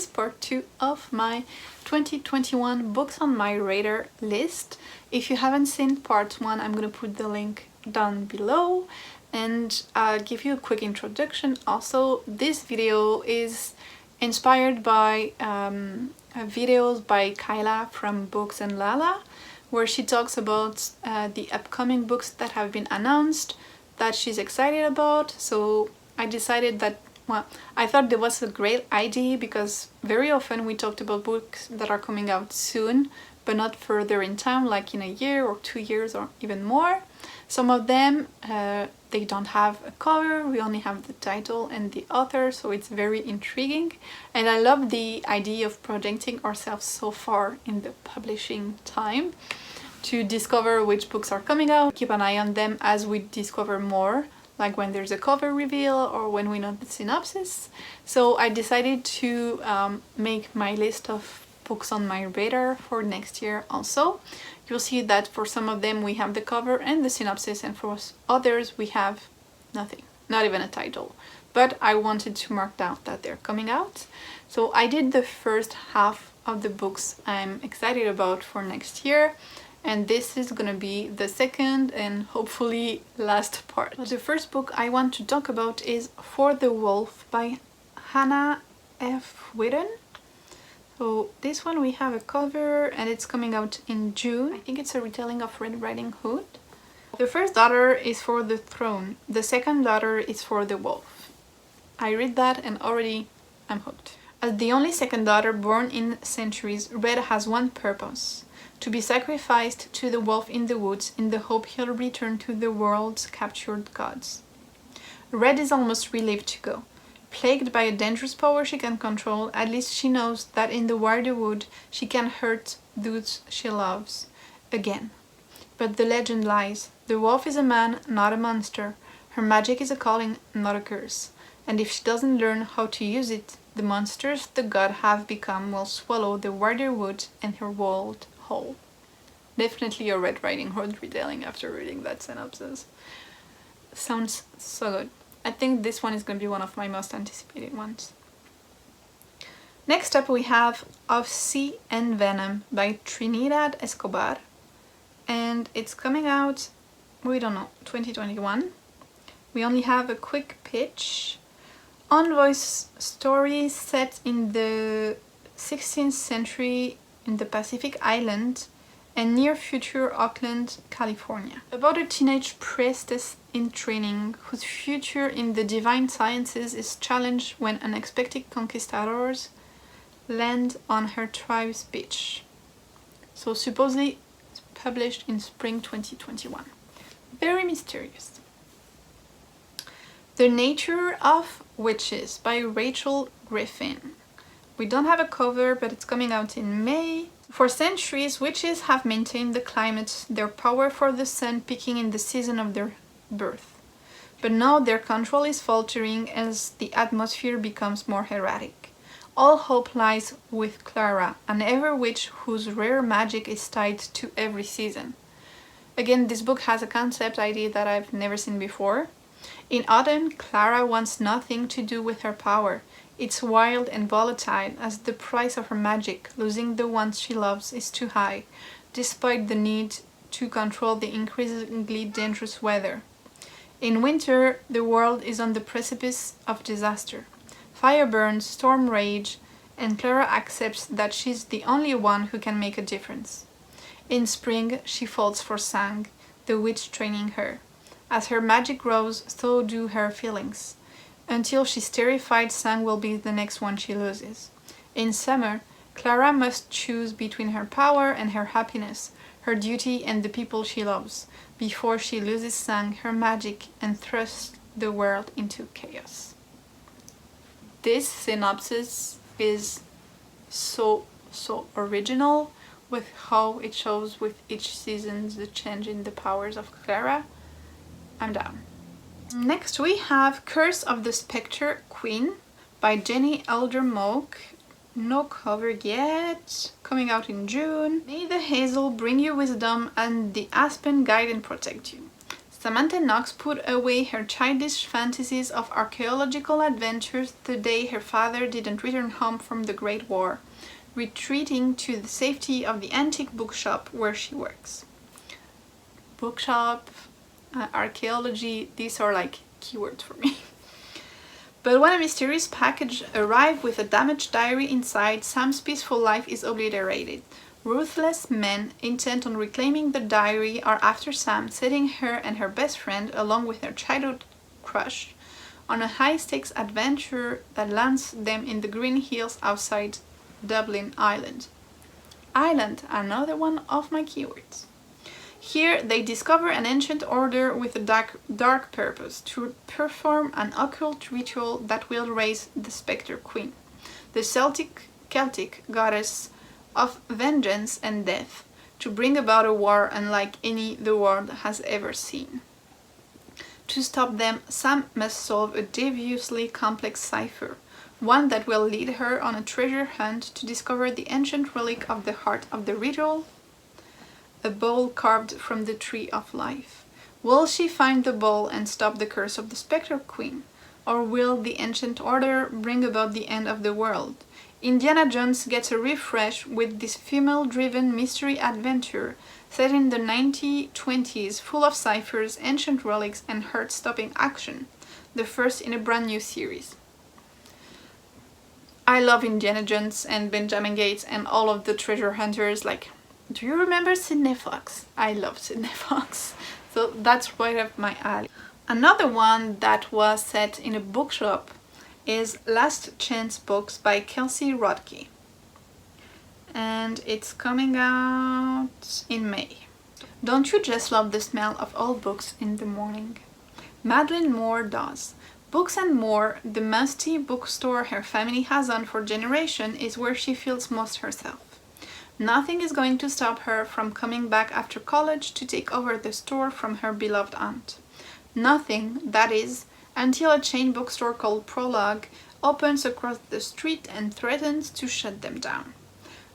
is part 2 of my 2021 books on my radar list. If you haven't seen part 1, I'm gonna put the link down below and give you a quick introduction. Also, this video is inspired by videos by Kyla from Books and Lala, where she talks about the upcoming books that have been announced that she's excited about. So I decided that, well, I thought there was a great idea because very often we talked about books that are coming out soon but not further in time, like in a year or 2 years or even more. Some of them they don't have a cover, we only have the title and the author, so it's very intriguing. And I love the idea of projecting ourselves so far in the publishing time to discover which books are coming out, keep an eye on them as we discover more, like when there's a cover reveal or when we know the synopsis. So I decided to make my list of books on my radar for next year also. You'll see that for some of them we have the cover and the synopsis, and for others we have nothing, not even a title. But I wanted to mark down that they're coming out. So I did the first half of the books I'm excited about for next year, and this is gonna be the second and hopefully last part. The first book I want to talk about is For the Wolf by Hannah F. Whitten. So this one we have a cover and it's coming out in June. I think it's a retelling of Red Riding Hood. The first daughter is for the throne. The second daughter is for the wolf. I read that and already I'm hooked. As the only second daughter born in centuries, Red has one purpose: to be sacrificed to the wolf in the woods in the hope he'll return to the world's captured gods. Red is almost relieved to go. Plagued by a dangerous power she can control, at least she knows that in the wider wood she can hurt those she loves again. But the legend lies. The wolf is a man, not a monster. Her magic is a calling, not a curse. And if she doesn't learn how to use it, the monsters the gods have become will swallow the wider wood and her world whole. Definitely a Red Riding Hood retelling after reading that synopsis. Sounds so good. I think this one is going to be one of my most anticipated ones. Next up we have Of Sea and Venom by Trinidad Escobar, and it's coming out, we don't know, 2021. We only have a quick pitch. On-voice story set in the 16th century in the Pacific Island and near future Oakland, California, about a teenage priestess in training whose future in the divine sciences is challenged when unexpected conquistadors land on her tribe's beach. So supposedly published in spring 2021. Very mysterious. The Nature of Witches by Rachel Griffin. We don't have a cover, but it's coming out in May. For centuries, witches have maintained the climate, their power for the sun peaking in the season of their birth. But now their control is faltering as the atmosphere becomes more erratic. All hope lies with Clara, an ever-witch whose rare magic is tied to every season. Again, this book has a concept idea that I've never seen before. In autumn, Clara wants nothing to do with her power. It's wild and volatile as the price of her magic, losing the ones she loves, is too high, despite the need to control the increasingly dangerous weather. In winter, the world is on the precipice of disaster. Fire burns, storm rage, and Clara accepts that she's the only one who can make a difference. In spring, she falls for Sang, the witch training her. As her magic grows, so do her feelings. Until she's terrified Sang will be the next one she loses. In summer, Clara must choose between her power and her happiness, her duty and the people she loves, before she loses Sang, her magic, and thrusts the world into chaos. This synopsis is so original with how it shows with each season the change in the powers of Clara. I'm down. Next we have Curse of the Spectre Queen by Jenny Elder-Moak. No cover yet. Coming out in June. May the hazel bring you wisdom and the aspen guide and protect you. Samantha Knox put away her childish fantasies of archaeological adventures the day her father didn't return home from the Great War, retreating to the safety of the antique bookshop where she works. Bookshop, archaeology, these are like keywords for me. But when a mysterious package arrives with a damaged diary inside, Sam's peaceful life is obliterated. Ruthless men intent on reclaiming the diary are after Sam, setting her and her best friend, along with her childhood crush, on a high-stakes adventure that lands them in the green hills outside Dublin, Ireland. Ireland, another one of my keywords. Here they discover an ancient order with a dark purpose, to perform an occult ritual that will raise the Spectre Queen, the Celtic goddess of vengeance and death, to bring about a war unlike any the world has ever seen. To stop them, Sam must solve a deviously complex cipher, one that will lead her on a treasure hunt to discover the ancient relic of the heart of the ritual, a bowl carved from the tree of life. Will she find the bowl and stop the curse of the Spectre Queen? Or will the ancient order bring about the end of the world? Indiana Jones gets a refresh with this female-driven mystery adventure set in the 1920s, full of ciphers, ancient relics, and heart-stopping action, the first in a brand new series. I love Indiana Jones and Benjamin Gates and all of the treasure hunters. Like, do you remember Sidney Fox? I love Sidney Fox. So that's right up my alley. Another one that was set in a bookshop is Last Chance Books by Kelsey Rodkey. And it's coming out in May. Don't you just love the smell of old books in the morning? Madeline Moore does. Books and More, the musty bookstore her family has owned for generations, is where she feels most herself. Nothing is going to stop her from coming back after college to take over the store from her beloved aunt. Nothing, that is, until a chain bookstore called Prologue opens across the street and threatens to shut them down.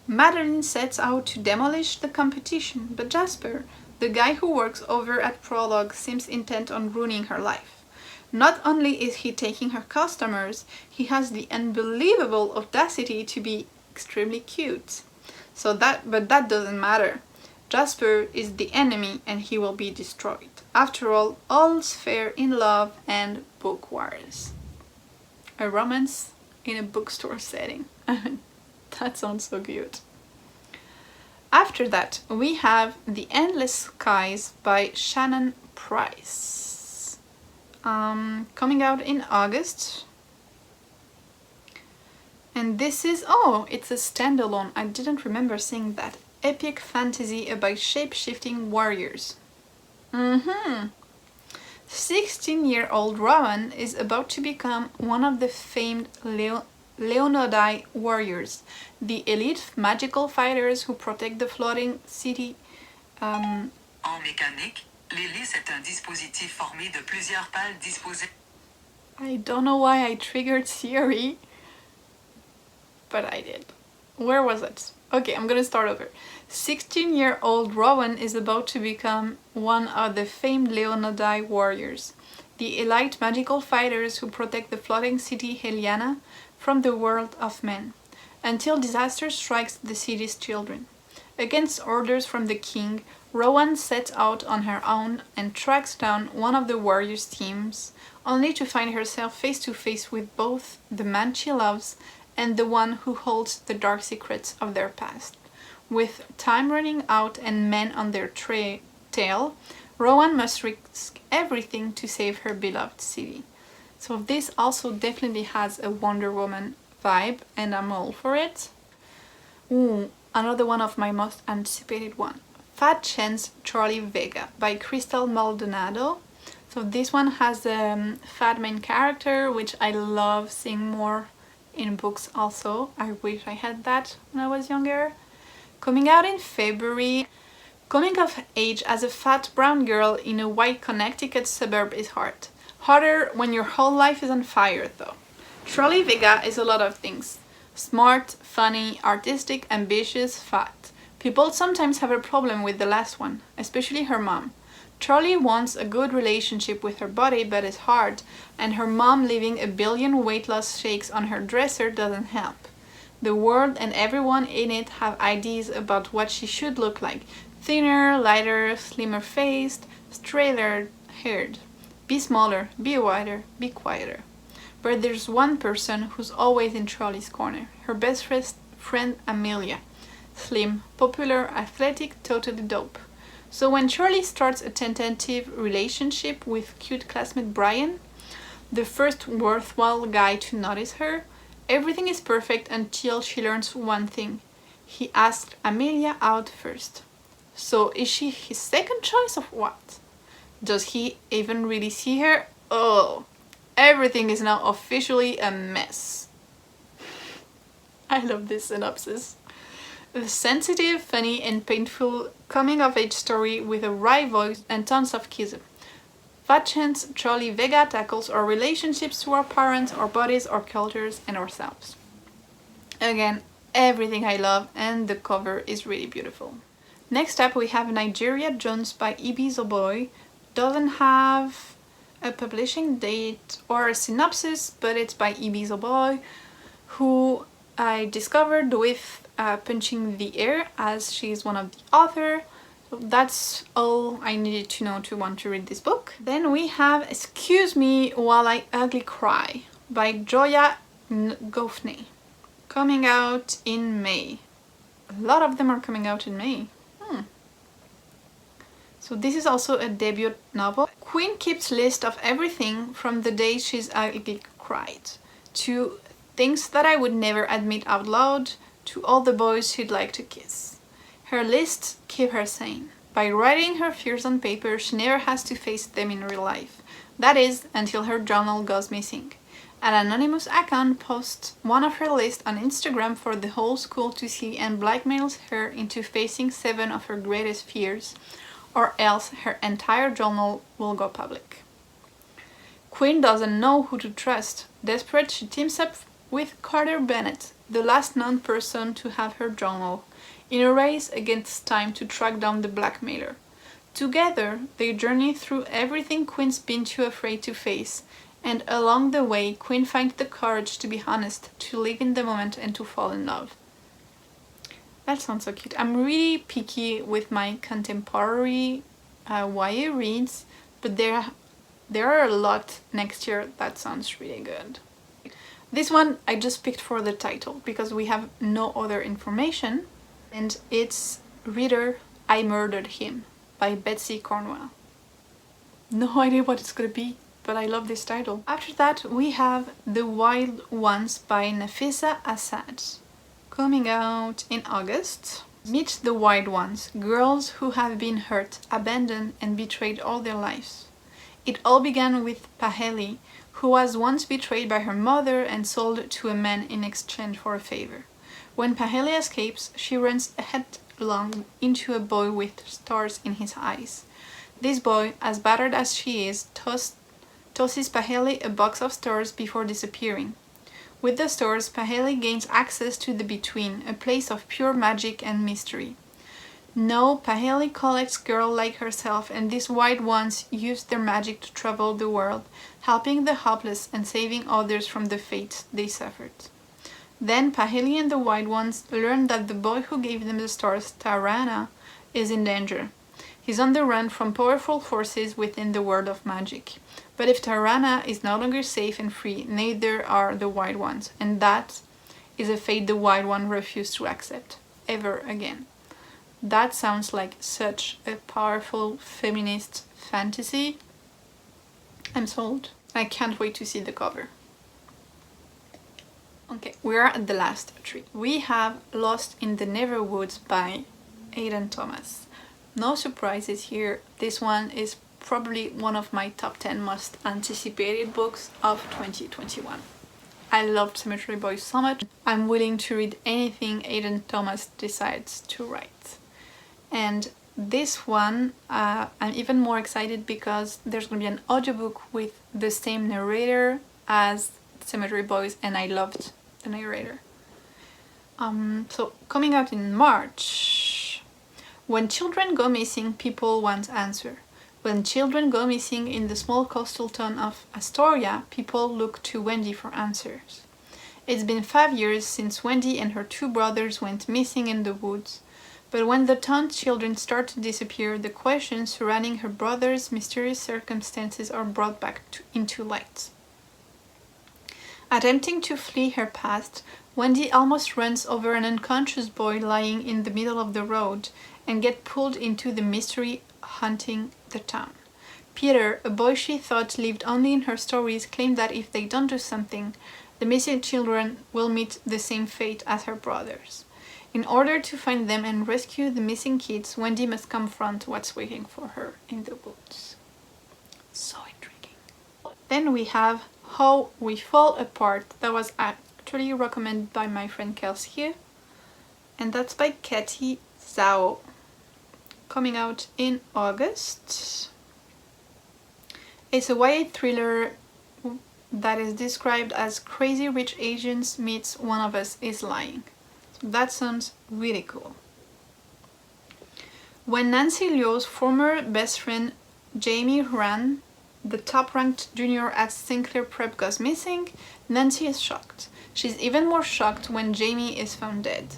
Madeline sets out to demolish the competition, but Jasper, the guy who works over at Prologue, seems intent on ruining her life. Not only is he taking her customers, he has the unbelievable audacity to be extremely cute. But that doesn't matter. Jasper is the enemy and he will be destroyed. After all, all's fair in love and book wars. A romance in a bookstore setting. That sounds so cute. After that, we have The Endless Skies by Shannon Price. Coming out in August. And this is, it's a standalone. I didn't remember seeing that. Epic fantasy about shape-shifting warriors. 16-year-old Rowan is about to become one of the famed Leonodai warriors, the elite magical fighters who protect the floating city. En mécanique, l'hélice est un dispositif formé de plusieurs pales disposées. I don't know why I triggered Siri, but I did. Where was it? Okay, I'm gonna start over. 16-year-old Rowan is about to become one of the famed Leonodai warriors, the elite magical fighters who protect the floating city Heliana from the world of men, until disaster strikes the city's children. Against orders from the king, Rowan sets out on her own and tracks down one of the warriors' teams, only to find herself face to face with both the man she loves and the one who holds the dark secrets of their past. With time running out and men on their tail, Rowan must risk everything to save her beloved city. So this also definitely has a Wonder Woman vibe, and I'm all for it. Another one of my most anticipated one. Fat Chance Charlie Vega by Crystal Maldonado. So this one has a fat main character, which I love seeing more in books also. I wish I had that when I was younger. Coming out in February. Coming of age as a fat brown girl in a white Connecticut suburb is hard. Harder when your whole life is on fire though. Charlie Vega is a lot of things. Smart, funny, artistic, ambitious, fat. People sometimes have a problem with the last one, especially her mom. Charlie wants a good relationship with her body, but it's hard, and her mom leaving a billion weight loss shakes on her dresser doesn't help. The world and everyone in it have ideas about what she should look like. Thinner, lighter, slimmer faced, straighter haired. Be smaller, be wider, be quieter. But there's one person who's always in Charlie's corner. Her best friend Amelia. Slim, popular, athletic, totally dope. So when Charlie starts a tentative relationship with cute classmate Brian, the first worthwhile guy to notice her, everything is perfect until she learns one thing. He asked Amelia out first. So is she his second choice of what? Does he even really see her? Oh, everything is now officially a mess. I love this synopsis. A sensitive, funny, and painful coming-of-age story with a wry voice and tons of kisses. Vachance Charlie Vega tackles our relationships to our parents, our bodies, our cultures, and ourselves. Again, everything I love, and the cover is really beautiful. Next up, we have Nigeria Jones by Ibizoboy. Doesn't have a publishing date or a synopsis, but it's by Ibizoboy, who I discovered with Punching the Air, as she's one of the authors. So that's all I needed to know to want to read this book. Then we have Excuse Me While I Ugly Cry by Joya Goffney, coming out in May. A lot of them are coming out in May. So this is also a debut novel. Queen keeps list of everything from the day she's ugly cried, to things that I would never admit out loud, to all the boys she'd like to kiss. Her lists keep her sane. By writing her fears on paper, she never has to face them in real life. That is, until her journal goes missing. An anonymous account posts one of her lists on Instagram for the whole school to see and blackmails her into facing 7 of her greatest fears, or else her entire journal will go public. Queen doesn't know who to trust. Desperate, she teams up with Carter Bennett, the last known person to have her journal, in a race against time to track down the blackmailer. Together, they journey through everything Queen's been too afraid to face, and along the way, Queen finds the courage to be honest, to live in the moment, and to fall in love. That sounds so cute. I'm really picky with my contemporary YA reads, but there are a lot next year that sounds really good. This one I just picked for the title because we have no other information, and it's Reader, I Murdered Him by Betsy Cornwell. No idea what it's gonna be, but I love this title. After that, we have The Wild Ones by Nafisa Assad, coming out in August. Meet the Wild Ones, girls who have been hurt, abandoned, and betrayed all their lives. It all began with Paheli, who was once betrayed by her mother and sold to a man in exchange for a favor. When Paheli escapes, she runs headlong into a boy with stars in his eyes. This boy, as battered as she is, tosses Paheli a box of stars before disappearing. With the stars, Paheli gains access to the Between, a place of pure magic and mystery. No, Paheli collects girls like herself, and these Wild Ones use their magic to travel the world, helping the helpless and saving others from the fate they suffered. Then Paheli and the Wild Ones learn that the boy who gave them the stars, Tarana, is in danger. He's on the run from powerful forces within the world of magic. But if Tarana is no longer safe and free, neither are the Wild Ones, and that is a fate the Wild One refused to accept, ever again. That sounds like such a powerful feminist fantasy. I'm sold. I can't wait to see the cover. Okay, we are at the last tree. We have Lost in the Neverwoods by Aidan Thomas. No surprises here. This one is probably one of my top 10 most anticipated books of 2021. I loved Cemetery Boys so much. I'm willing to read anything Aidan Thomas decides to write. And this one, I'm even more excited because there's going to be an audiobook with the same narrator as Cemetery Boys, and I loved the narrator. So coming out in March. When children go missing, people want answer. When children go missing in the small coastal town of Astoria, people look to Wendy for answers. It's been 5 years since Wendy and her 2 brothers went missing in the woods, but when the town's children start to disappear, the questions surrounding her brothers' mysterious circumstances are brought back into light. Attempting to flee her past, Wendy almost runs over an unconscious boy lying in the middle of the road and gets pulled into the mystery haunting the town. Peter, a boy she thought lived only in her stories, claimed that if they don't do something, the missing children will meet the same fate as her brothers. In order to find them and rescue the missing kids, Wendy must confront what's waiting for her in the woods. So intriguing. Then we have How We Fall Apart. That was actually recommended by my friend Kelsey, and that's by Katie Zhao. Coming out in August. It's a YA thriller that is described as Crazy Rich Asians meets One of Us is Lying. So that sounds really cool. When Nancy Liu's former best friend Jamie Huran, the top-ranked junior at Sinclair Prep, goes missing, Nancy is shocked. She's even more shocked when Jamie is found dead.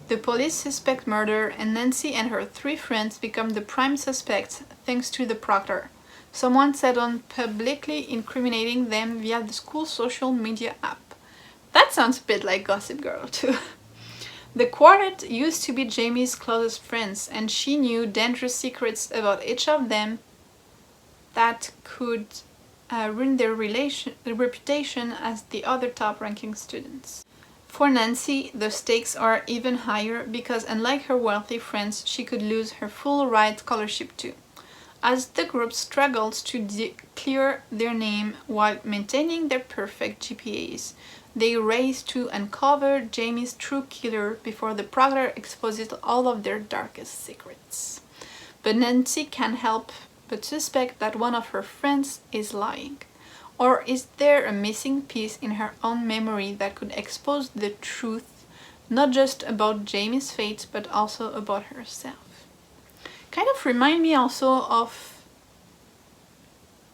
The police suspect murder, and Nancy and her 3 friends become the prime suspects thanks to the proctor. Someone set on publicly incriminating them via the school's social media app. That sounds a bit like Gossip Girl too. The quartet used to be Jamie's closest friends, and she knew dangerous secrets about each of them that could ruin their reputation as the other top-ranking students. For Nancy, the stakes are even higher because unlike her wealthy friends, she could lose her full ride scholarship too. As the group struggles to clear their name while maintaining their perfect GPAs, they race to uncover Jamie's true killer before the proctor exposes all of their darkest secrets. But Nancy can't help but suspect that one of her friends is lying. Or is there a missing piece in her own memory that could expose the truth, not just about Jamie's fate, but also about herself? Kind of remind me also of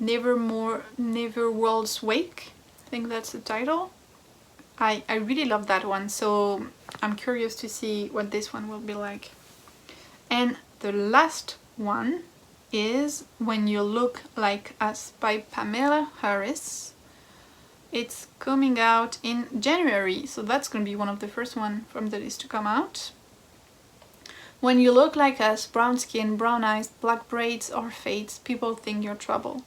Neverworld's Wake. I think that's the title. I really love that one, so I'm curious to see what this one will be like. And the last one is When You Look Like Us by Pamela Harris. It's coming out in January, so that's going to be one of the first one from the list to come out. When you look like us, brown skin, brown eyes, black braids or fades, people think you're trouble.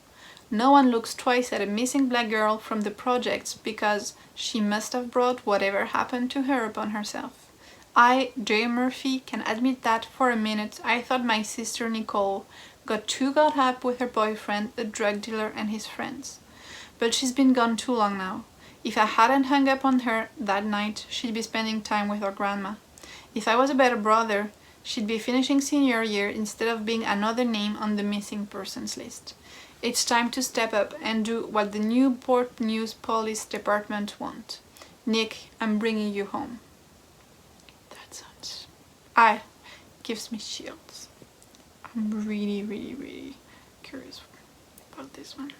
No one looks twice at a missing black girl from the projects because she must have brought whatever happened to her upon herself. I, Jay Murphy, can admit that for a minute I thought my sister Nicole got too caught up with her boyfriend, a drug dealer, and his friends. But she's been gone too long now. If I hadn't hung up on her that night, she'd be spending time with her grandma. If I was a better brother, she'd be finishing senior year instead of being another name on the missing persons list. It's time to step up and do what the Newport News Police Department want. Nick, I'm bringing you home. That sounds... gives me chills. I'm really curious about this one.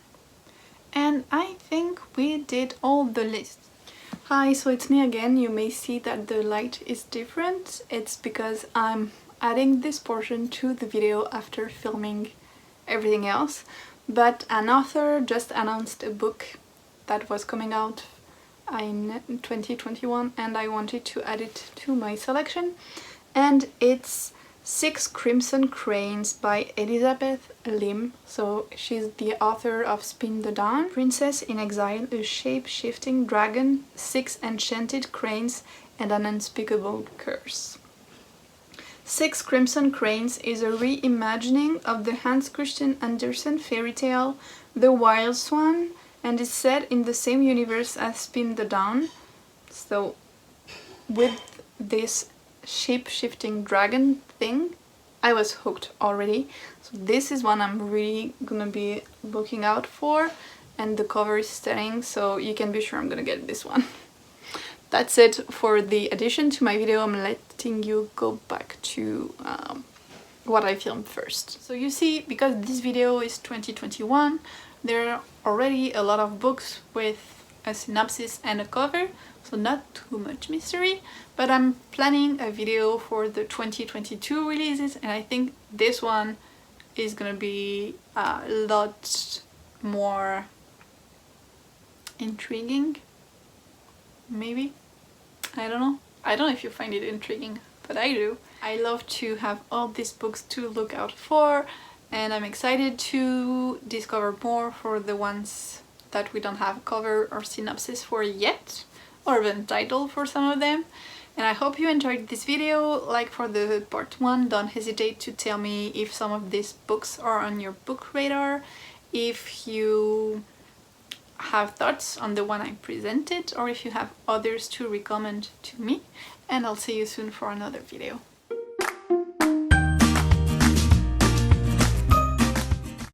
And I think we did all the list. Hi, so it's me again. You may see that the light is different. It's because I'm adding this portion to the video after filming everything else. But an author just announced a book that was coming out in 2021 and I wanted to add it to my selection. And it's 6 Crimson Cranes by Elizabeth Lim. So she's the author of Spin the Dawn, Princess in Exile, A Shape-Shifting Dragon, 6 Enchanted Cranes, and an Unspeakable Curse. 6 Crimson Cranes is a reimagining of the Hans Christian Andersen fairy tale The Wild Swan and is set in the same universe as Spin the Dawn. So with this shape-shifting dragon thing, I was hooked already. So this is one I'm really gonna be looking out for, and the cover is stunning, so you can be sure I'm gonna get this one. That's it for the addition to my video. I'm letting you go back to what I filmed first. So you see, because this video is 2021, there are already a lot of books with a synopsis and a cover, so not too much mystery, but I'm planning a video for the 2022 releases, and I think this one is gonna be a lot more intriguing, maybe? I don't know. I don't know if you find it intriguing, but I do. I love to have all these books to look out for, and I'm excited to discover more for the ones that we don't have a cover or synopsis for yet, or even title for some of them. And I hope you enjoyed this video. Like for the part 1, don't hesitate to tell me if some of these books are on your book radar, if you have thoughts on the one I presented, or if you have others to recommend to me, and I'll see you soon for another video.